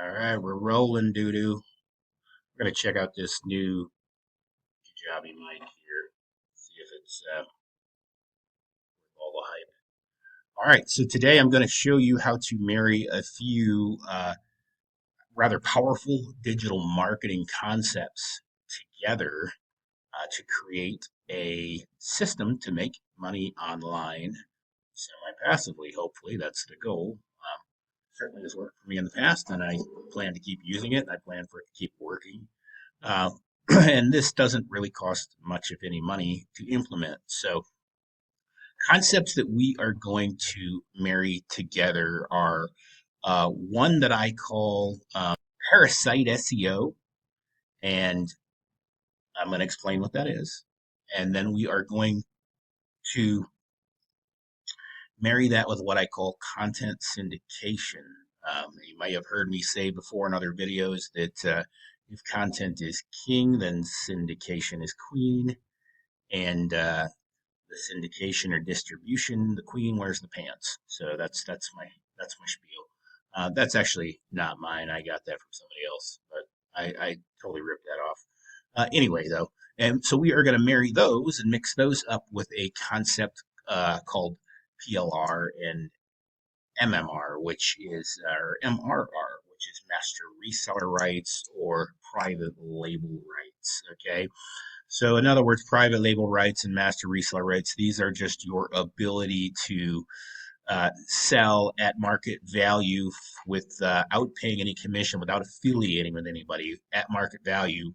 All right, we're rolling, doo-doo. We're going to check out this new Kajabi mic here, see if it's all the hype. All right, so today I'm going to show you how to marry a few rather powerful digital marketing concepts together to create a system to make money online semi-passively. Hopefully, that's the goal. Certainly has worked for me in the past, and I plan to keep using it. I plan for it to keep working. Uh, and this doesn't really cost much, if any, money to implement. So, concepts that we are going to marry together are one that I call parasite SEO, and I'm going to explain what that is. And then we are going to marry that with what I call content syndication. You might have heard me say before in other videos that if content is king, then syndication is queen. And the syndication or distribution, the queen wears the pants. So that's my spiel. That's actually not mine. I got that from somebody else, but I totally ripped that off. Anyway, though, and so we are going to marry those and mix those up with a concept called PLR and MMR, which is or MRR, which is master reseller rights or private label rights. Okay, so, in other words, private label rights and master reseller rights, these are just your ability to sell at market value without paying any commission, without affiliating with anybody at market value,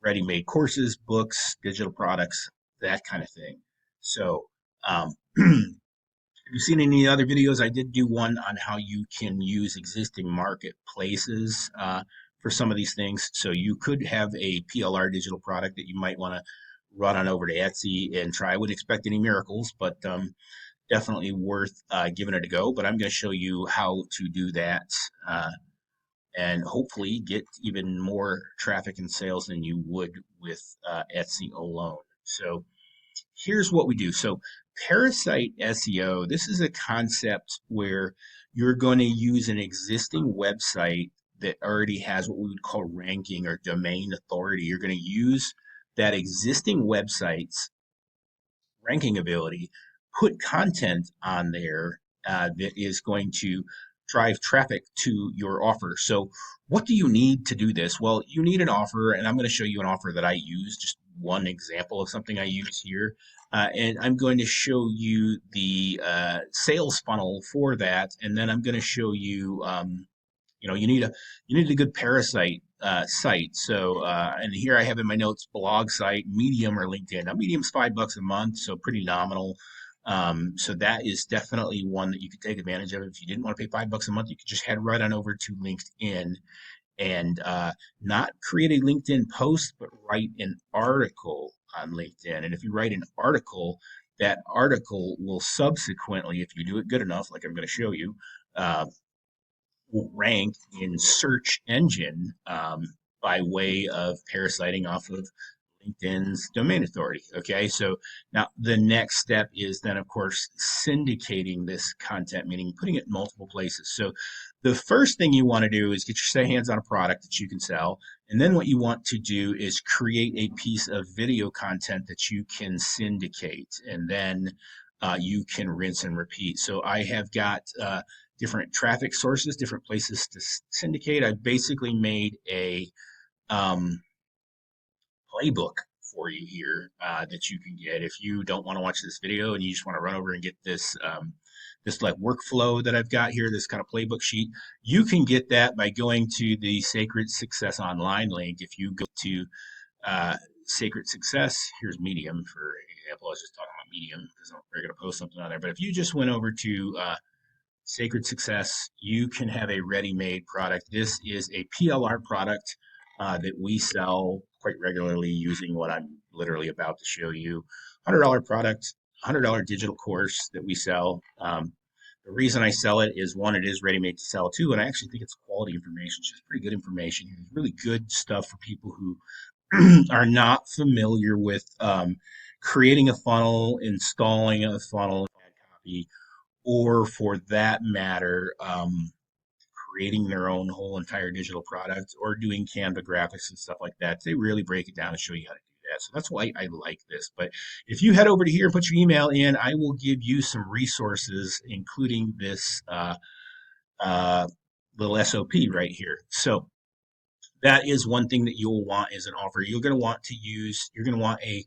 ready made courses, books, digital products, that kind of thing. So, if you've seen any other videos, I did do one on how you can use existing marketplaces for some of these things. So you could have a PLR digital product that you might want to run on over to Etsy and try. I wouldn't expect any miracles, but definitely worth giving it a go. But I'm going to show you how to do that and hopefully get even more traffic and sales than you would with Etsy alone. So here's what we do. So, parasite SEO, this is a concept where you're going to use an existing website that already has what we would call ranking or domain authority. You're going to use that existing website's ranking ability, put content on there that is going to drive traffic to your offer. So, what do you need to do this? Well, you need an offer, and I'm going to show you an offer that I use, just one example of something I use here. And I'm going to show you the sales funnel for that, and then I'm going to show you, you need a good parasite site. So, and here I have in my notes blog site, Medium or LinkedIn. Now, Medium's $5 a month, so pretty nominal. So that is definitely one that you could take advantage of. If you didn't want to pay $5 a month, you could just head right on over to LinkedIn and not create a LinkedIn post, but write an article on LinkedIn. And if you write an article, that article will subsequently, if you do it good enough, like I'm going to show you, will rank in search engine by way of parasiting off of LinkedIn's domain authority. Okay, so now the next step is then, of course, syndicating this content, meaning putting it in multiple places. So the first thing you want to do is get your hands on a product that you can sell. And then what you want to do is create a piece of video content that you can syndicate. And then you can rinse and repeat. So I have got different traffic sources, different places to syndicate. I basically made a playbook for you here that you can get if you don't want to watch this video and you just want to run over and get this this like workflow that I've got here, this kind of playbook sheet. You can get that by going to the Sacred Success Online link. If you go to Sacred Success, here's Medium for example. I was just talking about Medium because we're going to post something on there. But if you just went over to Sacred Success, you can have a ready-made product. This is a PLR product that we sell quite regularly using what I'm literally about to show you. $100 product, $100 digital course that we sell. The reason I sell it is one, it is ready-made to sell. Two, and I actually think it's quality information. It's just pretty good information. It's really good stuff for people who are not familiar with creating a funnel, installing a funnel, ad copy, or for that matter, creating their own whole entire digital product or doing Canva graphics and stuff like that. They really break it down and show you how to do that. So that's why I like this. But if you head over to here and put your email in, I will give you some resources, including this uh, little SOP right here. So that is one thing that you'll want as an offer. You're going to want a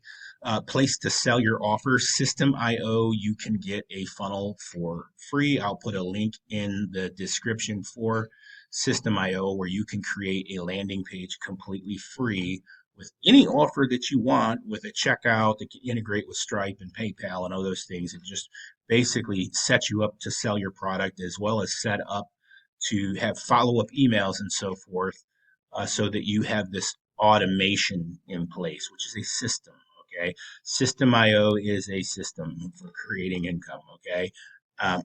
place to sell your offer. System.io, you can get a funnel for free. I'll put a link in the description for System.io where you can create a landing page completely free with any offer that you want with a checkout that can integrate with Stripe and PayPal and all those things. It just basically sets you up to sell your product as well as set up to have follow-up emails and so forth so that you have this automation in place, which is a system. Okay, System.io is a system for creating income. Okay, um,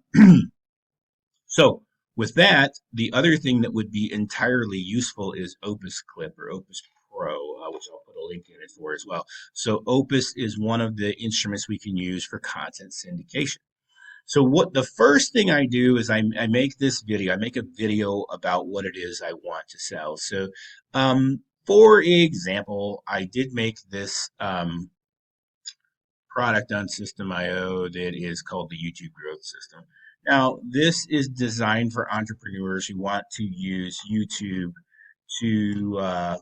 so with that, the other thing that would be entirely useful is Opus Clip or Opus Pro, which I'll put a link in it for as well. So Opus is one of the instruments we can use for content syndication. So what the first thing I do is I make this video. I make a video about what it is I want to sell. So, for example, I did make this product on System.io that is called the YouTube Growth System. Now, this is designed for entrepreneurs who want to use YouTube to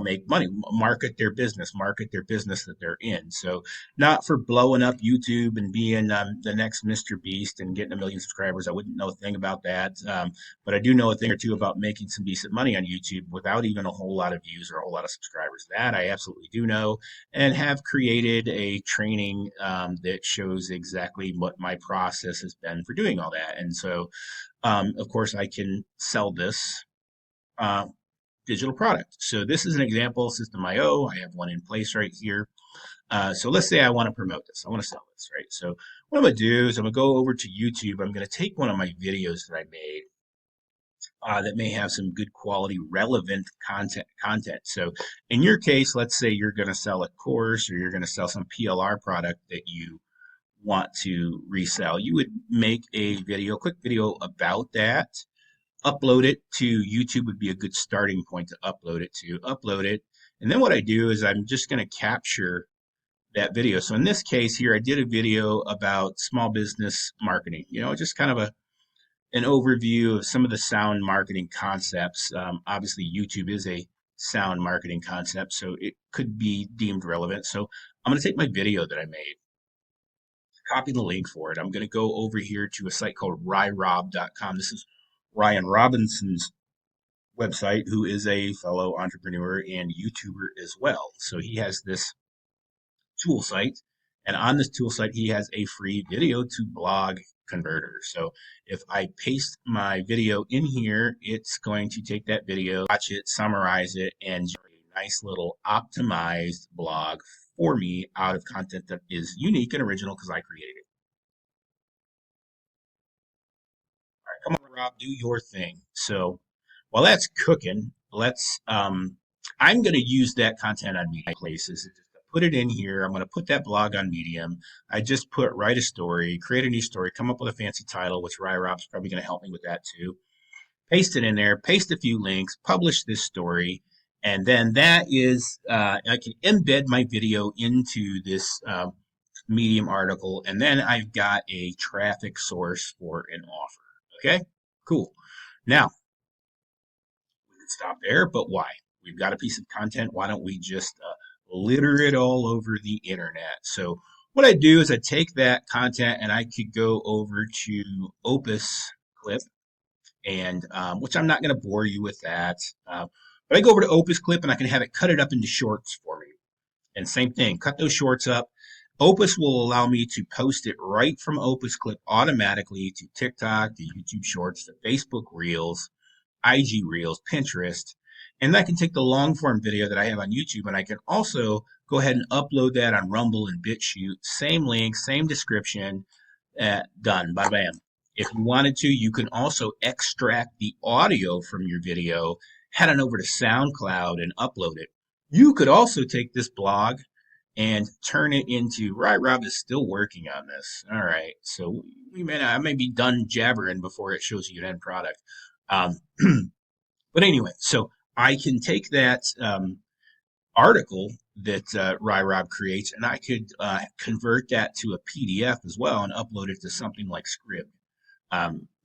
make money, market their business that they're in. So not for blowing up YouTube and being the next Mr. Beast and getting 1 million subscribers. I wouldn't know a thing about that, but I do know a thing or two about making some decent money on YouTube without even a whole lot of views or a whole lot of subscribers. That I absolutely do know, and have created a training that shows exactly what my process has been for doing all that. And so, of course, I can sell this. Uh, Digital product. So this is an example, System.io. I have one in place right here. So let's say I want to promote this. I want to sell this, right? So what I'm going to do is I'm going to go over to YouTube. I'm going to take one of my videos that I made that may have some good quality, relevant content. So in your case, let's say you're going to sell a course or you're going to sell some PLR product that you want to resell. You would make a video, quick video about that, upload it to YouTube would be a good starting point to upload it to. Upload it. And then what I do is I'm just going to capture that video. So in this case here, I did a video about small business marketing, just kind of an overview of some of the sound marketing concepts. Obviously, YouTube is a sound marketing concept, so it could be deemed relevant. So I'm going to take my video that I made, copy the link for it. I'm going to go over here to a site called ryrob.com. This is Ryan Robinson's website, who is a fellow entrepreneur and YouTuber as well. So he has this tool site, and on this tool site, he has a free video to blog converter. So if I paste my video in here, it's going to take that video, watch it, summarize it, and generate a nice little optimized blog for me out of content that is unique and original because I created it. All right, come on, Rob, do your thing. So while that's cooking, I'm going to use that content on Medium places. Put it in here. I'm going to put that blog on Medium. I just put write a story, create a new story, come up with a fancy title, which Rob's probably going to help me with that too. Paste it in there, paste a few links, publish this story, and then that is, I can embed my video into this Medium article, and then I've got a traffic source for an offer. Okay, cool. Now, we could stop there, but why? We've got a piece of content. Why don't we just litter it all over the internet? So what I do is I take that content and I could go over to Opus Clip, and which I'm not going to bore you with that. But I go over to Opus Clip and I can have it cut it up into shorts for me. And same thing, cut those shorts up. Opus will allow me to post it right from Opus Clip automatically to TikTok, to YouTube Shorts, to Facebook Reels, IG Reels, Pinterest, and I can take the long form video that I have on YouTube and I can also go ahead and upload that on Rumble and BitChute. Same link, same description, done, bada bam. If you wanted to, you can also extract the audio from your video, head on over to SoundCloud and upload it. You could also take this blog and turn it into, right, Rob is still working on this. All right, so I may be done jabbering before it shows you an end product. Um, but anyway, so I can take that article that Rob creates, and I could convert that to a PDF as well and upload it to something like Scribd.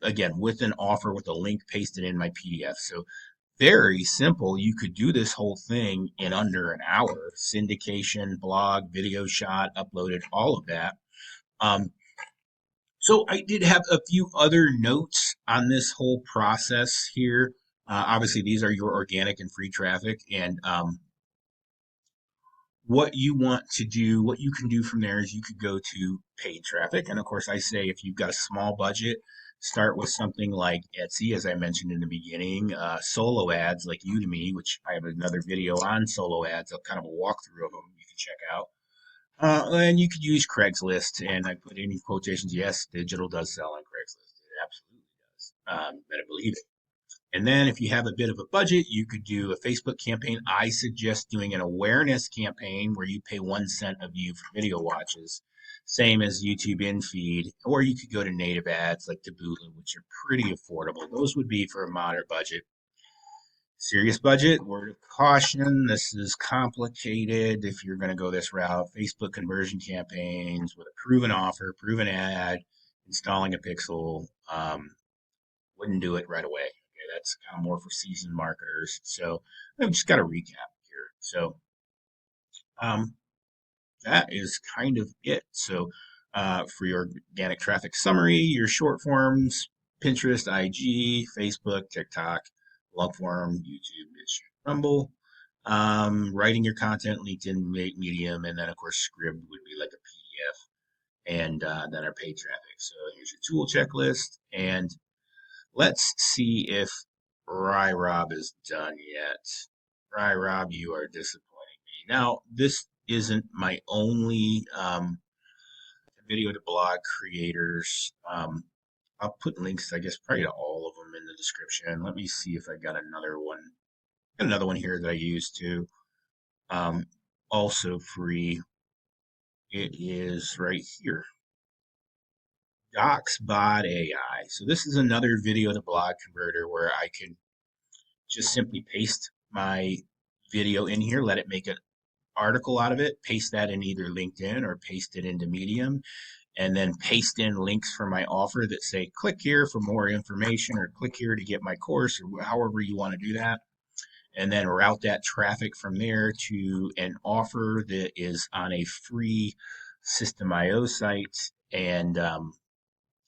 Again, with an offer with a link pasted in my PDF. So very simple. You could do this whole thing in under an hour. Syndication, blog, video shot, uploaded, all of that. Um, so I did have a few other notes on this whole process here. Obviously, these are your organic and free traffic, and what you want to do, what you can do from there is you could go to paid traffic. And of course, I say if you've got a small budget, start with something like Etsy, as I mentioned in the beginning, solo ads like Udemy, which I have another video on solo ads, a kind of a walkthrough of them you can check out. And you could use Craigslist, and I put in quotations. Yes, digital does sell on Craigslist. It absolutely does. Better believe it. And then if you have a bit of a budget, you could do a Facebook campaign. I suggest doing an awareness campaign where you pay 1 cent a view for video watches, same as YouTube in feed, or you could go to native ads like Taboola, which are pretty affordable. Those would be for a moderate budget. Serious budget, word of caution, this is complicated if you're going to go this route. Facebook conversion campaigns with a proven offer, proven ad, installing a pixel. Wouldn't do it right away. Okay, that's kind of more for seasoned marketers. So I've just got to recap here. So um, that is kind of it. So for your organic traffic summary, your short forms, Pinterest, IG, Facebook, TikTok, long form, YouTube, Rumble, writing your content, LinkedIn, Medium, and then of course Scribd would be like a PDF, and then our paid traffic. So here's your tool checklist, and let's see if Rob is done yet. Rob, you are disappointing me. Now, this isn't my only video to blog creators. I'll put links, I guess, probably to all of them in the description. Let me see if I got another one. Got another one here that I use too. Um, Also free. It is right here. DocsBot AI. So this is another video to blog converter where I can just simply paste my video in here, let it make an article out of it, paste that in either LinkedIn or paste it into Medium, and then paste in links for my offer that say, click here for more information or click here to get my course or however you want to do that. And then route that traffic from there to an offer that is on a free System.io site. And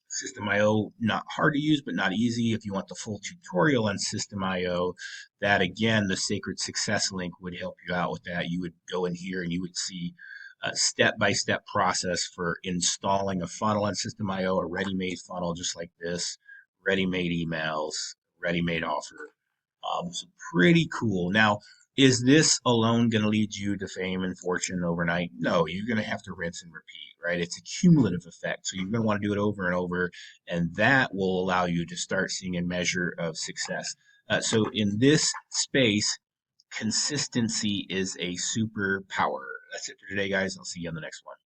System.io, not hard to use, but not easy. If you want the full tutorial on System.io, that again, the Sacred Success link would help you out with that. You would go in here and you would see a step-by-step process for installing a funnel on System.io, a ready-made funnel just like this, ready-made emails, ready-made offer. So pretty cool. Now, is this alone going to lead you to fame and fortune overnight? No, you're going to have to rinse and repeat, right? It's a cumulative effect. So you're going to want to do it over and over, and that will allow you to start seeing a measure of success. So in this space, consistency is a superpower. That's it for today, guys. I'll see you on the next one.